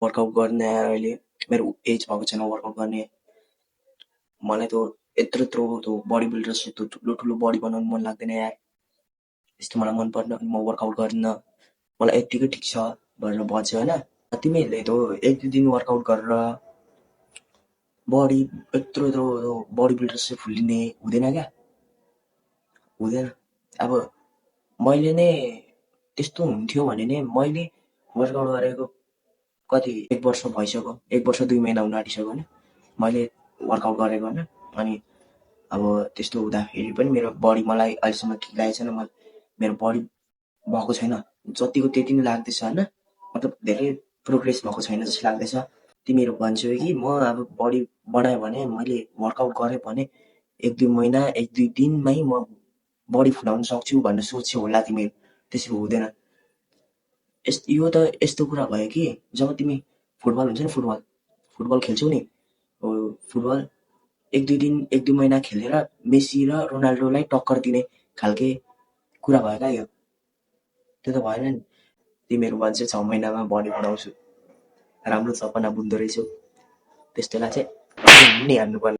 Workout गर्ने यार अहिले मेरो एज भएको छैन वर्कआउट गर्ने। मलाई त यत्रो यत्रो त्यो बडी बिल्डर जस्तो ठुलो ठुलो बडी बनाउनु मन लाग्दैन यार। यस्तो मलाई मन पर्दैन। म वर्कआउट गर्दिनँ। मलाई यत्तिकै ठिक छ भनेर भन्छु होइन। तिमीहरूले त एक दुई दिन वर्कआउट गरेर बडी यत्रो यत्रो बडी बिल्डर जस्तो फुल्लिने हुँदैन क्या, हुँदैन। अब मैले नै त्यस्तो हुन्थ्यो भने नै मैले वर्कआउट गरेको कति 1 वर्ष भइसक्यो, 1 वर्ष 2 महिना हुन आँटिसक्यो होइन मैले वर्कआउट गरेको होइन। अनि अब त्यस्तो हुँदाखेरि पनि मेरो बडी मलाई अहिलेसम्म ठिक लागेको छैन। मेरो बडी भएको छैन, जतिको त्यति नै लाग्दैछ होइन। मतलब धेरै प्रोग्रेस भएको छैन जस्तो लाग्दैछ। तिमीहरू भन्छौ कि म अब बडी बढाएँ भने मैले वर्कआउट गरेँ भने 1-2 महिना 1-2 दिनमै म बडी फुलाउन सक्छु भनेर सोच्यौ होला तिमीहरू। त्यसो हुँदैन। यो त यस्तो कुरा भयो कि जब तिमी फुटबल हुन्छ नि, फुटबल खेल्छौ नि, फुटबल 1-2 दिन 1-2 महिना खेलेर मेसी र रोनाल्डोलाई टक्कर दिने खालके कुरा भयो क्या यो। त्यो त भएन नि। तिमीहरू भन्छौ 6 महिनामा बडी बढाउँछु, राम्रो सपना बुझ्दो रहेछौ। त्यस्तोलाई चाहिँ नि हान्नुपर्ने।